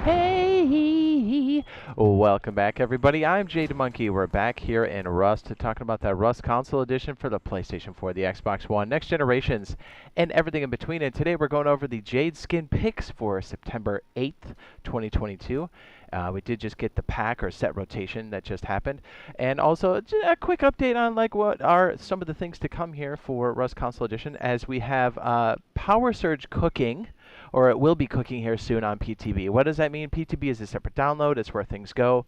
Hey, welcome back everybody. I'm Jade Monkey. We're back here in Rust talking about that Rust console edition for the PlayStation 4, the Xbox One, next generations, and everything in between. And today we're going over the Jade skin picks for September 8th, 2022. We did just get the pack or set rotation that just happened, and also a quick update on like what are some of the things to come here for Rust console edition, as we have Power Surge cooking, or it will be cooking here soon on PTB. What does that mean? PTB is a separate download. It's where things go.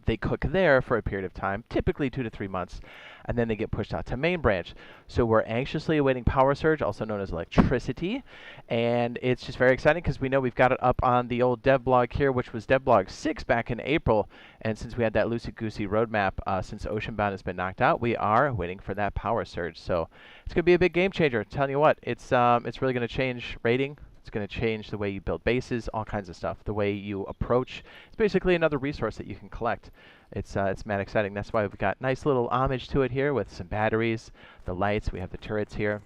They cook there for a period of time, typically 2 to 3 months, and then they get pushed out to main branch. So we're anxiously awaiting Power Surge, also known as electricity, and it's just very exciting because we know we've got it up on the old dev blog here, which was dev blog 6 back in April, and since we had that loosey-goosey roadmap since Oceanbound has been knocked out, we are waiting for that Power Surge. So it's going to be a big game changer. I'm telling you what, it's really going to change rating. It's going to change the way you build bases, all kinds of stuff. The way you approach. It's basically another resource that you can collect. It's mad exciting. That's why we've got nice little homage to it here with some batteries, the lights. We have the turrets here.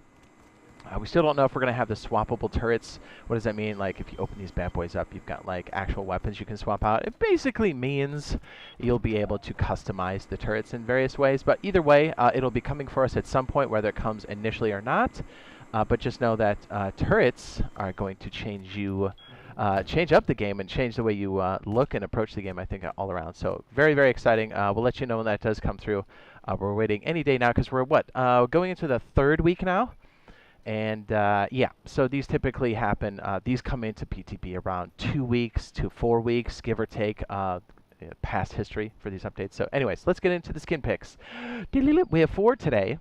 We still don't know if we're going to have the swappable turrets. What does that mean? Like if you open these bad boys up, you've got like actual weapons you can swap out. It basically means you'll be able to customize the turrets in various ways. But either way, it'll be coming for us at some point, whether it comes initially or not. But just know that turrets are going to change up the game and change the way you look and approach the game, I think, all around. So very, very exciting. We'll let you know when that does come through. We're waiting any day now because we're, going into the 3rd week now. And, yeah, so these typically happen. These come into PTB around 2 weeks to 4 weeks, give or take. Past history for these updates. So anyways, let's get into the skin picks. We have 4 today.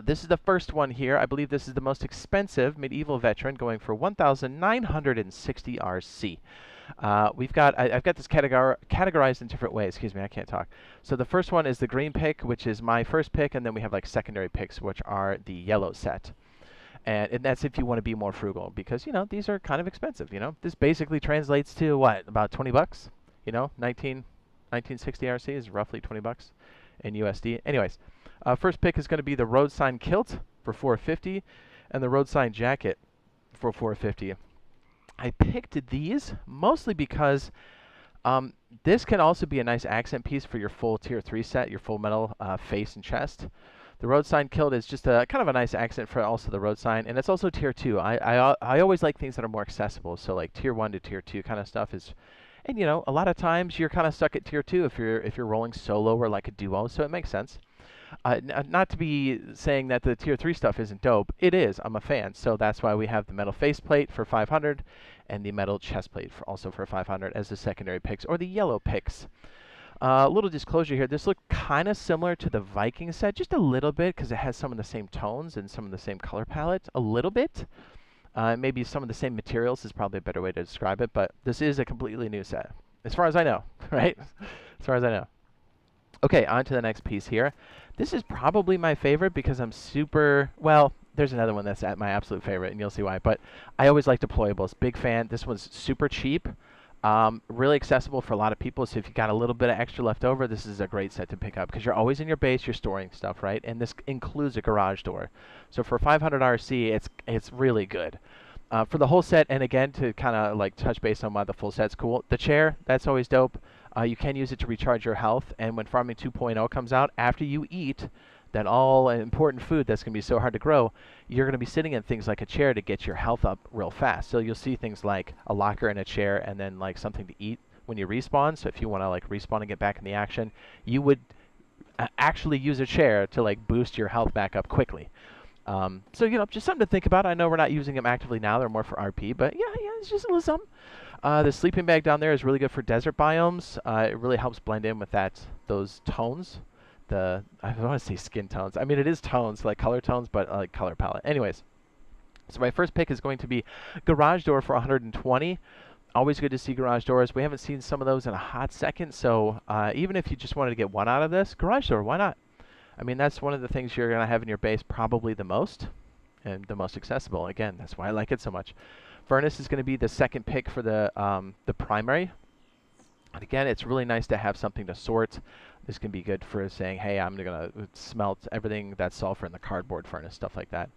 This is the first one here. I believe this is the most expensive medieval veteran, going for 1,960 RC. I've got this categorized in different ways. Excuse me, I can't talk. So the first one is the green pick, which is my first pick, and then we have like secondary picks, which are the yellow set. And that's if you want to be more frugal, because these are kind of expensive. This basically translates to what, about 20 bucks. 1960 RC is roughly 20 bucks in USD. Anyways. First pick is going to be the road sign kilt for 450 and the road sign jacket for 450. I picked these mostly because this can also be a nice accent piece for your full tier 3 set, your full metal face and chest. The road sign kilt is just a kind of a nice accent for also the road sign, and it's also tier 2. I always like things that are more accessible, so like tier 1 to tier 2 kind of stuff is. And a lot of times you're kind of stuck at tier 2 if you're rolling solo or like a duo, so it makes sense. Not to be saying that the tier 3 stuff isn't dope. It is. I'm a fan. So that's why we have the metal faceplate for 500 and the metal chestplate also for 500 as the secondary picks, or the yellow picks. Little disclosure here. This looked kind of similar to the Viking set, just a little bit, because it has some of the same tones and some of the same color palette. A little bit. Maybe some of the same materials is probably a better way to describe it, but this is a completely new set, as far as I know, right? As far as I know. Okay, on to the next piece here. This is probably my favorite because I'm super, well, there's another one that's my absolute favorite, and you'll see why, but I always like deployables. Big fan. This one's super cheap, really accessible for a lot of people, so if you got a little bit of extra left over, this is a great set to pick up because you're always in your base, you're storing stuff, right? And this includes a garage door. So for 500 RC, it's really good. For the whole set, and again, to kind of like touch base on why the full set's cool, the chair, that's always dope. You can use it to recharge your health, and when Farming 2.0 comes out, after you eat that all-important food that's going to be so hard to grow, you're going to be sitting in things like a chair to get your health up real fast. So you'll see things like a locker and a chair, and then like something to eat when you respawn. So if you want to like respawn and get back in the action, you would actually use a chair to like boost your health back up quickly. So just something to think about. I know we're not using them actively now; they're more for RP, but yeah, it's just a little something. The sleeping bag down there is really good for desert biomes. It really helps blend in with those tones. I want to say skin tones. I mean, it is tones, like color tones, but like color palette. Anyways, so my first pick is going to be garage door for 120. Always good to see garage doors. We haven't seen some of those in a hot second, so even if you just wanted to get one out of this, garage door, why not? I mean, that's one of the things you're going to have in your base probably the most, and the most accessible. Again, that's why I like it so much. Furnace is going to be the second pick for the primary. And again, it's really nice to have something to sort. This can be good for saying, hey, I'm going to smelt everything that's sulfur in the cardboard furnace, stuff like that.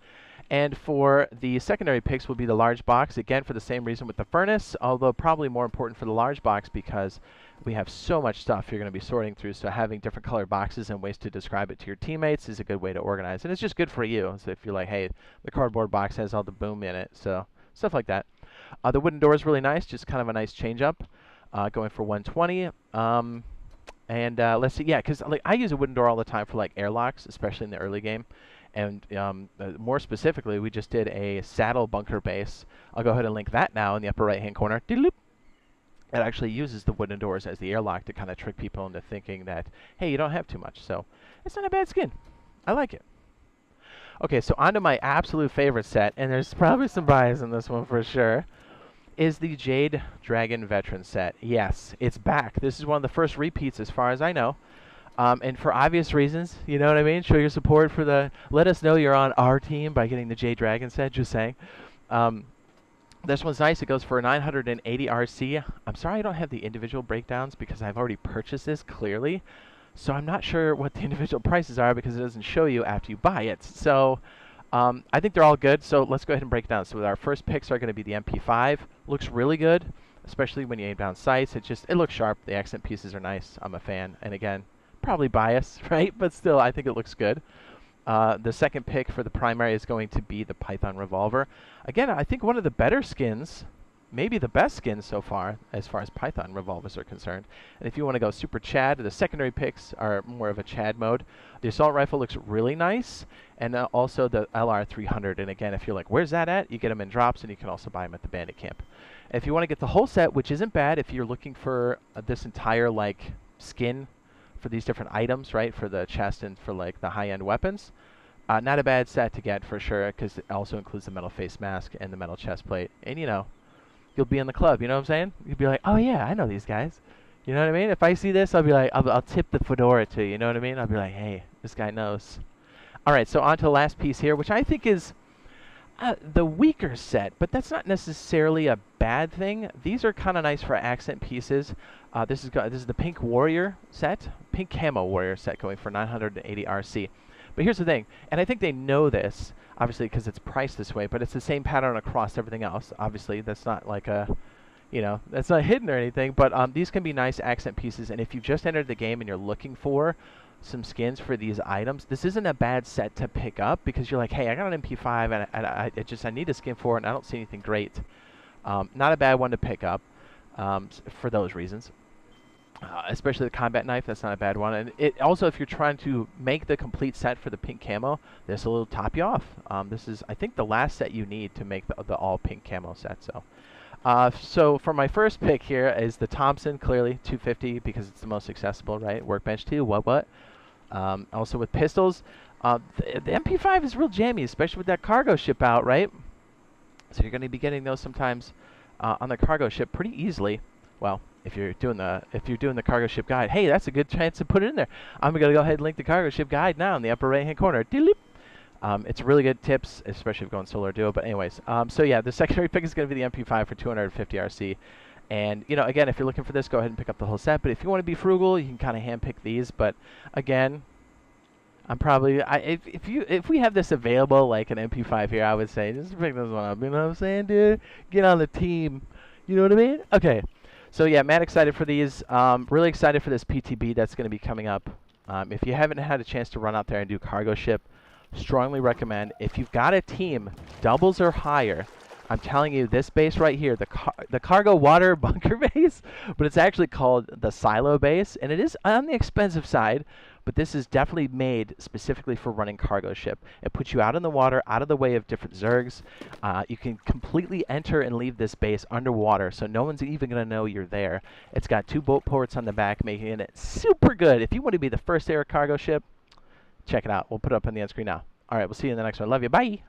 And for the secondary picks will be the large box, again for the same reason with the furnace, although probably more important for the large box because we have so much stuff you're going to be sorting through, so having different colored boxes and ways to describe it to your teammates is a good way to organize. And it's just good for you, so if you're like, hey, the cardboard box has all the boom in it, so stuff like that. The wooden door is really nice, just kind of a nice change up, going for 120. Let's see, yeah, because like I use a wooden door all the time for like airlocks, especially in the early game. And more specifically, we just did a saddle bunker base. I'll go ahead and link that now in the upper right-hand corner. It actually uses the wooden doors as the airlock to kind of trick people into thinking that, hey, you don't have too much. So it's not a bad skin. I like it. Okay, so on to my absolute favorite set, and there's probably some bias in this one for sure, is the Jade Dragon Veteran set. Yes, it's back. This is one of the first repeats as far as I know. And for obvious reasons, you know what I mean? Show your support for the... Let us know you're on our team by getting the Jade Dragon set, just saying. This one's nice. It goes for 980 RC. I'm sorry I don't have the individual breakdowns because I've already purchased this clearly. So I'm not sure what the individual prices are because it doesn't show you after you buy it. So I think they're all good. So let's go ahead and break down. So our first picks are going to be the MP5. Looks really good, especially when you aim down sights. It looks sharp. The accent pieces are nice. I'm a fan. And again, probably biased, right? But still, I think it looks good. The second pick for the primary is going to be the Python Revolver. Again, I think one of the better skins, maybe the best skin so far as Python Revolvers are concerned. And if you want to go super Chad, the secondary picks are more of a Chad mode. The assault rifle looks really nice, and also the LR300. And again, if you're like, where's that at? You get them in drops, and you can also buy them at the bandit camp. And if you want to get the whole set, which isn't bad if you're looking for this entire like skin for these different items, right, for the chest and for like the high-end weapons, not a bad set to get for sure, because it also includes the metal face mask and the metal chest plate. And you know, you'll be in the club, you know what I'm saying? You'll be like, oh yeah, I know these guys. You know what I mean? If I see this, I'll be like, I'll tip the fedora to you, you know what I mean? I'll be like, hey, this guy knows. All right, so on to the last piece here, which I think is the weaker set, but that's not necessarily a bad thing. These are kind of nice for accent pieces. This is the Pink Warrior set, Pink Camo Warrior set, going for 980 RC. But here's the thing, and I think they know this, obviously, because it's priced this way, but it's the same pattern across everything else. Obviously, that's not like a, you know, that's not hidden or anything, but these can be nice accent pieces, and if you've just entered the game and you're looking for some skins for these items, this isn't a bad set to pick up, because you're like, hey, I got an MP5, and I need a skin for it, and I don't see anything great. Not a bad one to pick up for those reasons. Especially the combat knife, that's not a bad one. And it also, if you're trying to make the complete set for the pink camo, this will top you off. This is, I think, the last set you need to make the all pink camo set. So for my first pick here is the Thompson, clearly 250 because it's the most accessible, right? Workbench 2, what? Also with pistols, the MP5 is real jammy, especially with that cargo ship out, right? So you're going to be getting those sometimes on the cargo ship pretty easily. Well, if you're doing the cargo ship guide, hey, that's a good chance to put it in there. I'm gonna go ahead and link the cargo ship guide now in the upper right hand corner. It's really good tips, especially if going solo or duo. But anyways, so yeah, the secondary pick is gonna be the MP5 for 250 RC. And you know, again, if you're looking for this, go ahead and pick up the whole set. But if you want to be frugal, you can kind of handpick these. But again, I'm probably if we have this available, like an MP5 here, I would say just pick this one up. You know what I'm saying, dude? Get on the team. You know what I mean? Okay. So yeah, man, excited for these. Really excited for this PTB that's going to be coming up. If you haven't had a chance to run out there and do cargo ship, strongly recommend. If you've got a team, doubles or higher, I'm telling you, this base right here, the cargo water bunker base, but it's actually called the silo base, and it is on the expensive side, but this is definitely made specifically for running cargo ship. It puts you out in the water, out of the way of different zergs. You can completely enter and leave this base underwater, so no one's even going to know you're there. It's got 2 boat ports on the back, making it super good. If you want to be the first air cargo ship, check it out. We'll put it up on the end screen now. All right, we'll see you in the next one. Love you. Bye.